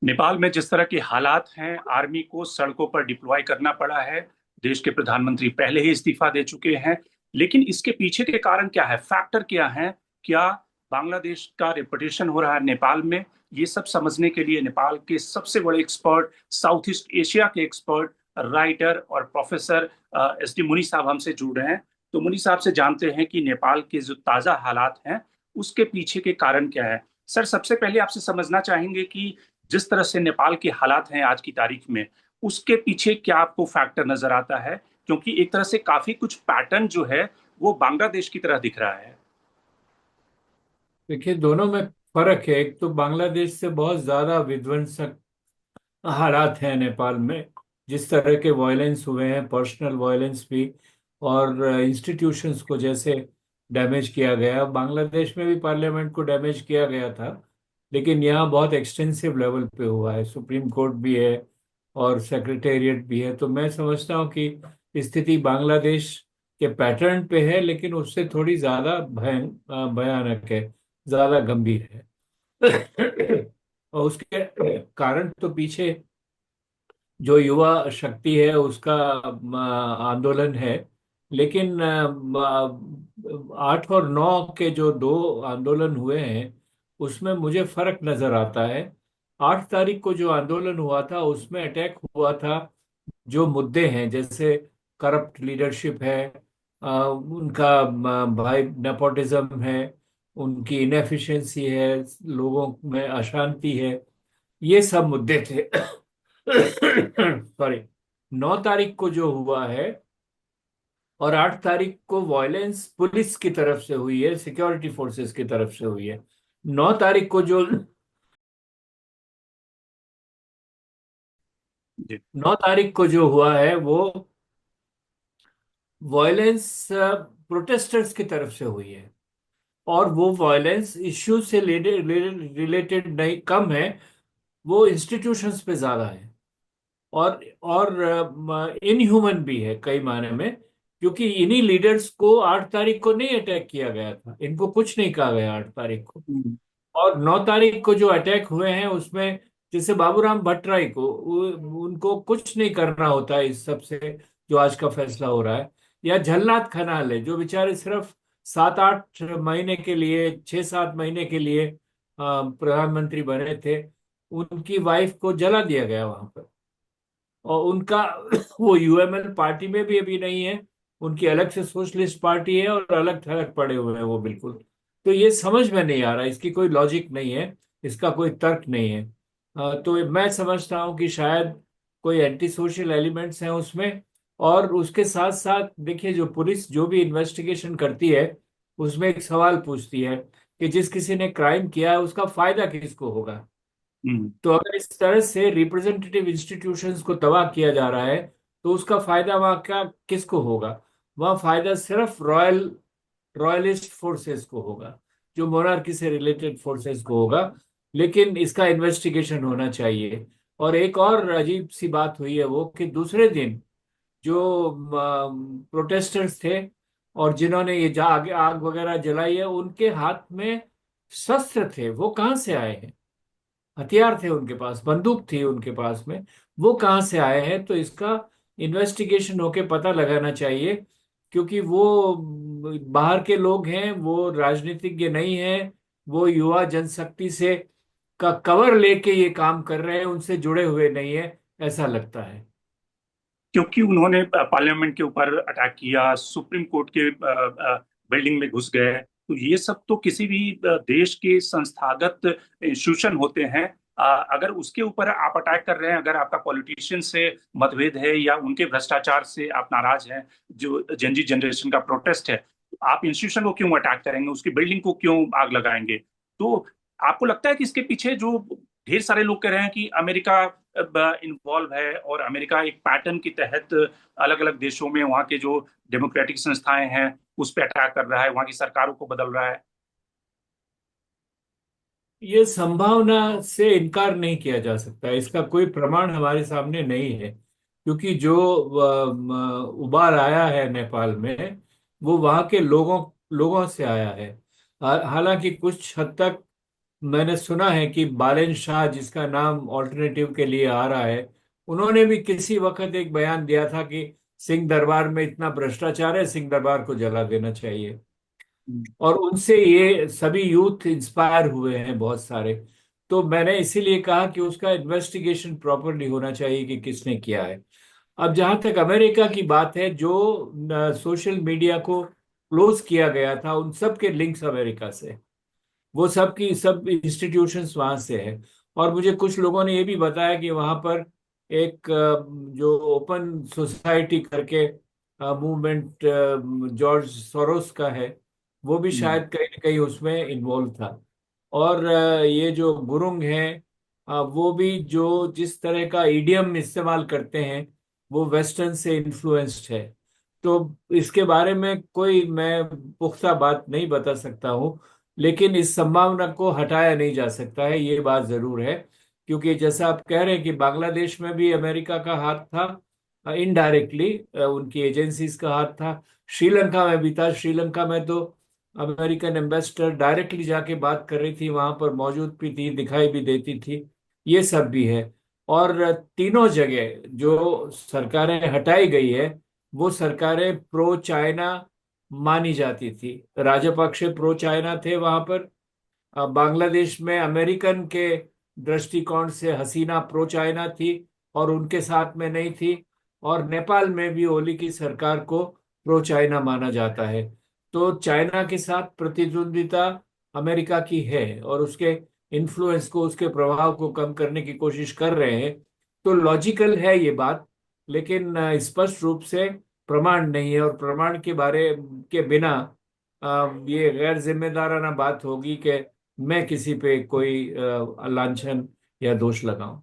नेपाल में जिस तरह के हालात हैं, आर्मी को सड़कों पर डिप्लॉय करना पड़ा है। देश के प्रधानमंत्री पहले ही इस्तीफा दे चुके हैं। लेकिन इसके पीछे के कारण क्या है, फैक्टर क्या है? क्या बांग्लादेश का रेपुटेशन हो रहा है नेपाल में? ये सब समझने के लिए नेपाल के सबसे बड़े एक्सपर्ट, साउथ ईस्ट एशिया के एक्सपर्ट, राइटर और प्रोफेसर एस डी मुनी साहब हमसे जुड़ रहे हैं। तो मुनी साहब से जानते हैं कि नेपाल के जो ताजा हालात हैं उसके पीछे के कारण क्या है। सर, सबसे पहले आपसे समझना चाहेंगे कि जिस तरह से नेपाल के हालात हैं आज की तारीख में, उसके पीछे क्या आपको फैक्टर नजर आता है? क्योंकि एक तरह से काफी कुछ पैटर्न जो है वो बांग्लादेश की तरह दिख रहा है। देखिए, दोनों में फर्क है। एक तो बांग्लादेश से बहुत ज्यादा विध्वंसक हालात हैं नेपाल में। जिस तरह के वायलेंस हुए हैं, पर्सनल वायलेंस भी, और इंस्टीट्यूशंस को जैसे डैमेज किया गया। बांग्लादेश में भी पार्लियामेंट को डैमेज किया गया था, लेकिन यहाँ बहुत एक्सटेंसिव लेवल पे हुआ है। सुप्रीम कोर्ट भी है और सेक्रेटेरिएट भी है। तो मैं समझता हूँ कि स्थिति बांग्लादेश के पैटर्न पे है, लेकिन उससे थोड़ी ज्यादा भयानक है, ज्यादा गंभीर है। और उसके कारण तो पीछे जो युवा शक्ति है उसका आंदोलन है। लेकिन 8 और 9 के जो दो आंदोलन हुए हैं उसमें मुझे फर्क नजर आता है। 8 तारीख को जो आंदोलन हुआ था उसमें अटैक हुआ था। जो मुद्दे हैं जैसे करप्ट लीडरशिप है, उनका भाई नेपोटिज्म है, उनकी इनएफिशिएंसी है, लोगों में अशांति है, ये सब मुद्दे थे। सॉरी। 9 तारीख को जो हुआ है और 8 तारीख को वायलेंस पुलिस की तरफ से हुई है, सिक्योरिटी फोर्सेस की तरफ से हुई है। 9 तारीख को जो जी। 9 तारीख को जो हुआ है वो वायलेंस प्रोटेस्टर्स की तरफ से हुई है। और वो वायलेंस इश्यू से रिलेटेड नहीं कम है, वो इंस्टीट्यूशंस पे ज्यादा है। और इनह्यूमन भी है कई मायने में, क्योंकि इन्हीं लीडर्स को 8 तारीख को नहीं अटैक किया गया था, इनको कुछ नहीं कहा गया 8 तारीख को। हम्म। और 9 तारीख को जो अटैक हुए हैं उसमें जैसे बाबूराम भट्टराई को उनको कुछ नहीं करना होता है इस सब से, जो आज का फैसला हो रहा है। या झलनाथ खनाल है, जो बेचारे सिर्फ 7-8 महीने के लिए, 6-7 महीने के लिए प्रधानमंत्री बने थे। उनकी वाइफ को जला दिया गया वहां पर। और उनका वो यूएमएल पार्टी में भी अभी नहीं है। उनकी अलग से सोशलिस्ट पार्टी है और अलग थलग पड़े हुए हैं वो बिल्कुल। तो ये समझ में नहीं आ रहा, इसकी कोई लॉजिक नहीं है, इसका कोई तर्क नहीं है। तो मैं समझता हूँ कि शायद कोई एंटी सोशल एलिमेंट्स हैं उसमें। और उसके साथ साथ देखिए, जो पुलिस जो भी इन्वेस्टिगेशन करती है उसमें एक सवाल पूछती है कि जिस किसी ने क्राइम किया है उसका फायदा किसको होगा। हम्म। तो अगर इस तरह से रिप्रेजेंटेटिव इंस्टीट्यूशंस को तबाह किया जा रहा है तो उसका फायदा वहाँ का किसको होगा? वहाँ फायदा सिर्फ रॉयलिस्ट फोर्सेस को होगा, जो मोनार्की से रिलेटेड फोर्सेस को होगा। लेकिन इसका इन्वेस्टिगेशन होना चाहिए। और एक और अजीब सी बात हुई है वो कि दूसरे दिन जो प्रोटेस्टर्स थे और जिन्होंने ये आग आग वगैरह जलाई है, उनके हाथ में शस्त्र थे। वो कहाँ से आए हैं? हथियार थे उनके पास, बंदूक थी उनके पास में। वो कहाँ से आए हैं? तो इसका इन्वेस्टिगेशन होके पता लगाना चाहिए। क्योंकि वो बाहर के लोग हैं, वो राजनीतिज्ञ नहीं हैं। वो युवा जनशक्ति से का कवर लेके ये काम कर रहे हैं, उनसे जुड़े हुए नहीं है, ऐसा लगता है। क्योंकि उन्होंने पार्लियामेंट के ऊपर अटैक किया, सुप्रीम कोर्ट के बिल्डिंग में घुस गए, तो ये सब तो किसी भी देश के संस्थागत इंस्टीट्यूशन होते हैं। अगर उसके ऊपर आप अटैक कर रहे हैं, अगर आपका पॉलिटिशियन से मतभेद है या उनके भ्रष्टाचार से आप नाराज हैं, जो जनजी जनरेशन का प्रोटेस्ट है, तो आप इंस्टीट्यूशन को क्यों अटैक करेंगे, उसकी बिल्डिंग को क्यों आग लगाएंगे? तो आपको लगता है कि इसके पीछे जो ढेर सारे लोग कह रहे हैं कि अमेरिका इन्वॉल्व है और अमेरिका एक पैटर्न के तहत अलग अलग देशों में वहाँ के जो डेमोक्रेटिक संस्थाएं हैं उस पर अटैक कर रहा है, वहाँ की सरकारों को बदल रहा है? ये संभावना से इनकार नहीं किया जा सकता, इसका कोई प्रमाण हमारे सामने नहीं है। क्योंकि जो उबाल आया है नेपाल में, वो वहाँ के लोगों लोगों से आया है। हालांकि कुछ हद तक मैंने सुना है कि बालेन शाह, जिसका नाम ऑल्टरनेटिव के लिए आ रहा है, उन्होंने भी किसी वक्त एक बयान दिया था कि सिंह दरबार में इतना भ्रष्टाचार है, सिंह दरबार को जला देना चाहिए। और उनसे ये सभी यूथ इंस्पायर हुए हैं बहुत सारे। तो मैंने इसीलिए कहा कि उसका इन्वेस्टिगेशन प्रॉपरली होना चाहिए कि किसने किया है। अब जहां तक अमेरिका की बात है, जो सोशल मीडिया को क्लोज किया गया था, उन सब के लिंक्स अमेरिका से, वो सब की सब इंस्टीट्यूशंस वहां से है। और मुझे कुछ लोगों ने ये भी बताया कि वहां पर एक जो ओपन सोसाइटी करके मूवमेंट जॉर्ज सोरोस का है, वो भी हम्म। शायद कहीं ना कहीं उसमें इन्वॉल्व था। और ये जो गुरुंग हैं, वो भी जो जिस तरह का इडियम इस्तेमाल करते हैं, वो वेस्टर्न से इन्फ्लुएंस्ड है। तो इसके बारे में कोई मैं पुख्ता बात नहीं बता सकता हूँ, लेकिन इस संभावना को हटाया नहीं जा सकता है, ये बात जरूर है। क्योंकि जैसा आप कह रहे हैं कि बांग्लादेश में भी अमेरिका का हाथ था, इनडायरेक्टली उनकी एजेंसीज का हाथ था। श्रीलंका में भी था। श्रीलंका में तो अमेरिकन एम्बेसडर डायरेक्टली जाके बात कर रही थी, वहां पर मौजूद भी थी, दिखाई भी देती थी। ये सब भी है। और तीनों जगह जो सरकारें हटाई गई है, वो सरकारें प्रो चाइना मानी जाती थी। राजपक्षे प्रो चाइना थे वहां पर। बांग्लादेश में अमेरिकन के दृष्टिकोण से हसीना प्रो चाइना थी और उनके साथ में नहीं थी। और नेपाल में भी ओली की सरकार को प्रो चाइना माना जाता है। तो चाइना के साथ प्रतिद्वंदिता अमेरिका की है, और उसके इन्फ्लुएंस को, उसके प्रभाव को कम करने की कोशिश कर रहे हैं। तो लॉजिकल है ये बात। लेकिन स्पष्ट रूप से प्रमाण नहीं है, और प्रमाण के बारे के बिना ये गैर जिम्मेदाराना बात होगी कि मैं किसी पे कोई लांछन या दोष लगाऊं।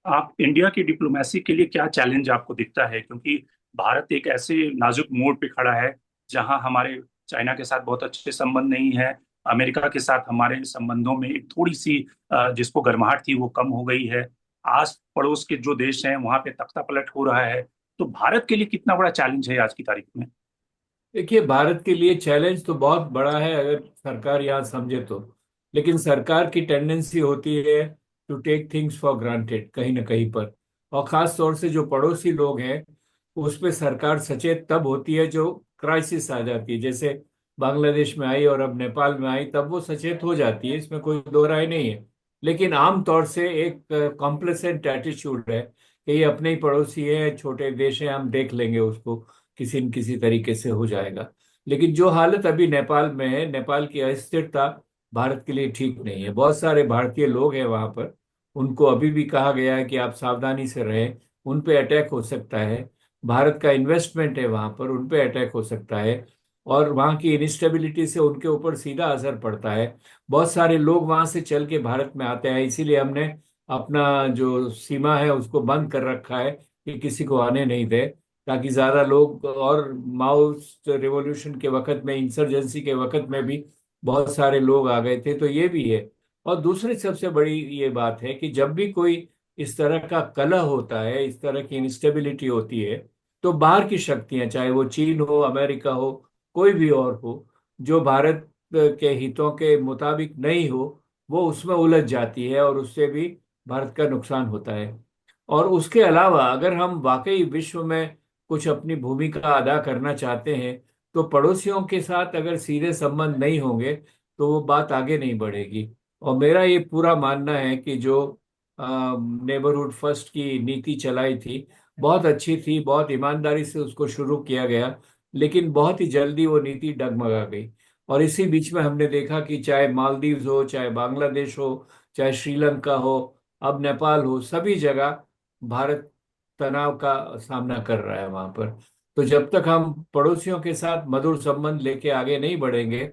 आप इंडिया की डिप्लोमेसी के लिए क्या चैलेंज आपको दिखता है, क्योंकि भारत एक ऐसे नाजुक मोड़ पे खड़ा है जहां हमारे चाइना के साथ बहुत अच्छे संबंध नहीं है। अमेरिका के साथ हमारे संबंधों में एक थोड़ी सी जिसको गर्माहट थी वो कम हो गई है। आस पड़ोस के जो देश हैं वहां पे तख्ता पलट हो रहा है। तो भारत के लिए कितना बड़ा चैलेंज है आज की तारीख में? देखिए, भारत के लिए चैलेंज तो बहुत बड़ा है अगर सरकार यहाँ समझे तो। लेकिन सरकार की टेंडेंसी होती है to take things for granted कहीं ना कहीं पर। और खास तौर से जो पड़ोसी लोग हैं, उस पे सरकार सचेत तब होती है जो क्राइसिस आ जाती है, जैसे बांग्लादेश में आई और अब नेपाल में आई, तब वो सचेत हो जाती है, इसमें कोई दो राय नहीं है। लेकिन आम तौर से एक कॉम्प्लेसेंट एटीट्यूड है कि ये अपने ही पड़ोसी है, छोटे देश है, हम देख लेंगे उसको, किसी न किसी तरीके से हो जाएगा। लेकिन जो हालत अभी नेपाल में है, नेपाल की अस्थिरता भारत के लिए ठीक नहीं है। बहुत सारे भारतीय लोग हैं वहां पर, उनको अभी भी कहा गया है कि आप सावधानी से रहें, उन पे अटैक हो सकता है। भारत का इन्वेस्टमेंट है वहां पर, उन पे अटैक हो सकता है। और वहां की इंस्टेबिलिटी से उनके ऊपर सीधा असर पड़ता है। बहुत सारे लोग वहां से चल के भारत में आते हैं, इसीलिए हमने अपना जो सीमा है उसको बंद कर रखा है कि किसी को आने नहीं दे, ताकि ज्यादा लोग। और माओस्ट रिवॉल्यूशन के वक्त में, इंसर्जेंसी के वक्त में भी बहुत सारे लोग आ गए थे, तो ये भी है। और दूसरी सबसे बड़ी ये बात है कि जब भी कोई इस तरह का कलह होता है, इस तरह की इंस्टेबिलिटी होती है, तो बाहर की शक्तियां, चाहे वो चीन हो, अमेरिका हो, कोई भी और हो, जो भारत के हितों के मुताबिक नहीं हो, वो उसमें उलझ जाती है, और उससे भी भारत का नुकसान होता है। और उसके अलावा अगर हम वाकई विश्व में कुछ अपनी भूमिका अदा करना चाहते हैं, तो पड़ोसियों के साथ अगर सीधे संबंध नहीं होंगे, तो वो बात आगे नहीं बढ़ेगी। और मेरा ये पूरा मानना है कि जो नेबरहुड फर्स्ट की नीति चलाई थी, बहुत अच्छी थी, बहुत ईमानदारी से उसको शुरू किया गया, लेकिन बहुत ही जल्दी वो नीति डगमगा गई। और इसी बीच में हमने देखा कि चाहे मालदीव्स हो, चाहे बांग्लादेश हो, चाहे श्रीलंका हो, अब नेपाल हो, सभी जगह भारत तनाव का सामना कर रहा है वहां पर। तो जब तक हम पड़ोसियों के साथ मधुर संबंध लेके आगे नहीं बढ़ेंगे,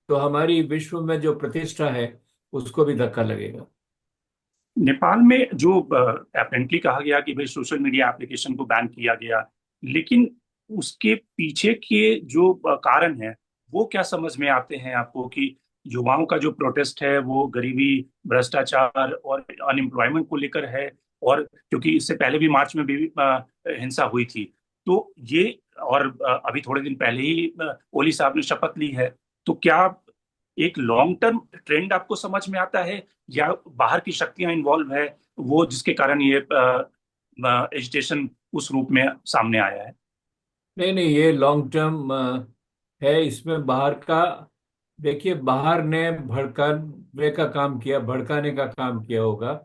तो हमारी विश्व में जो प्रतिष्ठा है, उसको भी धक्का लगेगा। नेपाल में जो अपेरेंटली कहा गया कि भाई सोशल मीडिया एप्लीकेशन को बैन किया गया, लेकिन उसके पीछे के जो कारण है वो क्या समझ में आते हैं आपको? कि युवाओं का जो प्रोटेस्ट है वो गरीबी, भ्रष्टाचार और अनएम्प्लॉयमेंट को लेकर है। और क्योंकि इससे पहले भी मार्च में भी हिंसा हुई थी। तो ये और अभी थोड़े दिन पहले ही ओली साहब ने शपथ ली है। तो क्या एक लॉन्ग टर्म ट्रेंड आपको समझ में आता है, या बाहर की शक्तियां इन्वॉल्व है वो जिसके कारण ये एजिटेशन उस रूप में सामने आया है? नहीं नहीं, ये लॉन्ग टर्म है। इसमें बाहर का, देखिए, बाहर ने भड़काने का काम किया, भड़काने का काम किया होगा,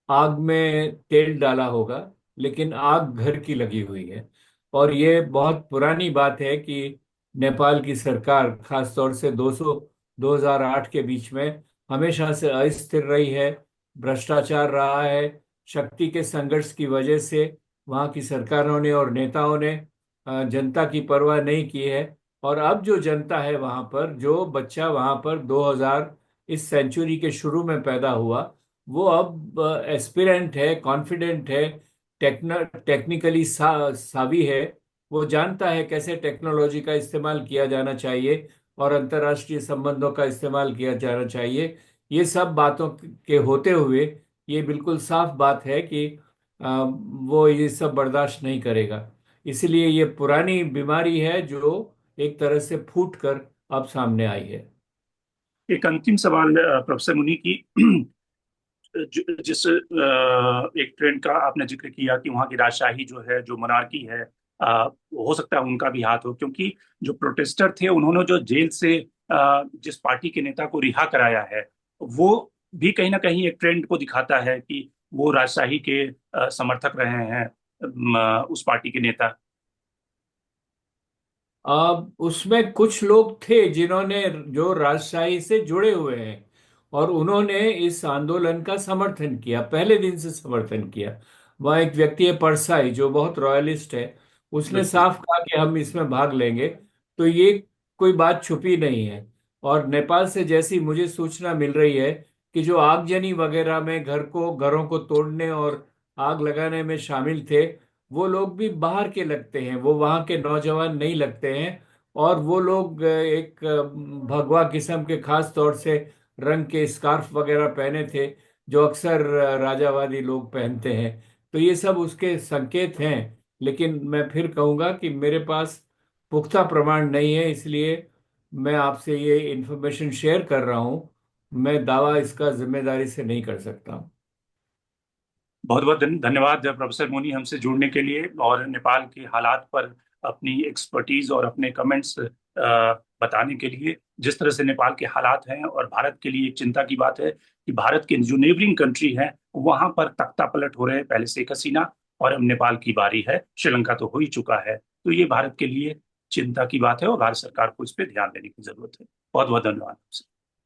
आग में तेल डाला होगा, लेकिन आग घर की लगी हुई है। और ये बहुत पुरानी बात है कि नेपाल की सरकार, खास तौर से 2008 के बीच में, हमेशा से अस्थिर रही है, भ्रष्टाचार रहा है। शक्ति के संघर्ष की वजह से वहाँ की सरकारों ने और नेताओं ने जनता की परवाह नहीं की है। और अब जो जनता है वहाँ पर, जो बच्चा वहाँ पर 2000 इस सेंचुरी के शुरू में पैदा हुआ, वो अब एस्पिरेंट है, कॉन्फिडेंट है, टेक्निकली सावी है। वो जानता है कैसे टेक्नोलॉजी का इस्तेमाल किया जाना चाहिए और अंतर्राष्ट्रीय संबंधों का इस्तेमाल किया जाना चाहिए। ये सब बातों के होते हुए ये बिल्कुल साफ बात है कि वो ये सब बर्दाश्त नहीं करेगा। इसलिए ये पुरानी बीमारी है जो एक तरह से फूट कर अब सामने आई है। एक अंतिम सवाल प्रोफेसर मुनि की, जिस एक ट्रेंड का आपने जिक्र किया कि वहाँ की राजशाही जो है, जो मोनार्की है, हो सकता है उनका भी हाथ हो, क्योंकि जो प्रोटेस्टर थे उन्होंने जो जेल से जिस पार्टी के नेता को रिहा कराया है, वो भी कहीं ना कहीं एक ट्रेंड को दिखाता है कि वो राजशाही के समर्थक रहे हैं, उस पार्टी के नेता। अब उसमें कुछ लोग थे जिन्होंने, जो राजशाही से जुड़े हुए हैं, और उन्होंने इस आंदोलन का समर्थन किया, पहले दिन से समर्थन किया। वह एक व्यक्ति है परसाई, जो बहुत रॉयलिस्ट है। उसने बिल्कुल। साफ कहा कि हम इसमें भाग लेंगे। तो ये कोई बात छुपी नहीं है। और नेपाल से जैसी मुझे सूचना मिल रही है कि जो आगजनी वगैरह में घरों को तोड़ने और आग लगाने में शामिल थे, वो लोग भी बाहर के लगते हैं, वो वहाँ के नौजवान नहीं लगते हैं। और वो लोग एक भगवा किस्म के, खास तौर से रंग के स्कार्फ वगैरह पहने थे, जो अक्सर राजावादी लोग पहनते हैं। तो ये सब उसके संकेत हैं। लेकिन मैं फिर कहूँगा कि मेरे पास पुख्ता प्रमाण नहीं है, इसलिए मैं आपसे ये इंफॉर्मेशन शेयर कर रहा हूँ। मैं दावा इसका जिम्मेदारी से नहीं कर सकता। बहुत बहुत धन्यवाद प्रोफेसर मोनी हमसे जुड़ने के लिए, और नेपाल के हालात पर अपनी एक्सपर्टीज और अपने कमेंट्स बताने के लिए। जिस तरह से नेपाल के हालात हैं, और भारत के लिए एक चिंता की बात है कि भारत के जो नेबरिंग कंट्री है वहां पर तख्ता पलट हो रहे हैं, पहले शेख हसीना और अब नेपाल की बारी है, श्रीलंका तो हो ही चुका है। तो ये भारत के लिए चिंता की बात है और भारत सरकार को इस पर ध्यान देने की जरूरत है। बहुत बहुत धन्यवाद।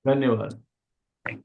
धन्यवाद। Thank you.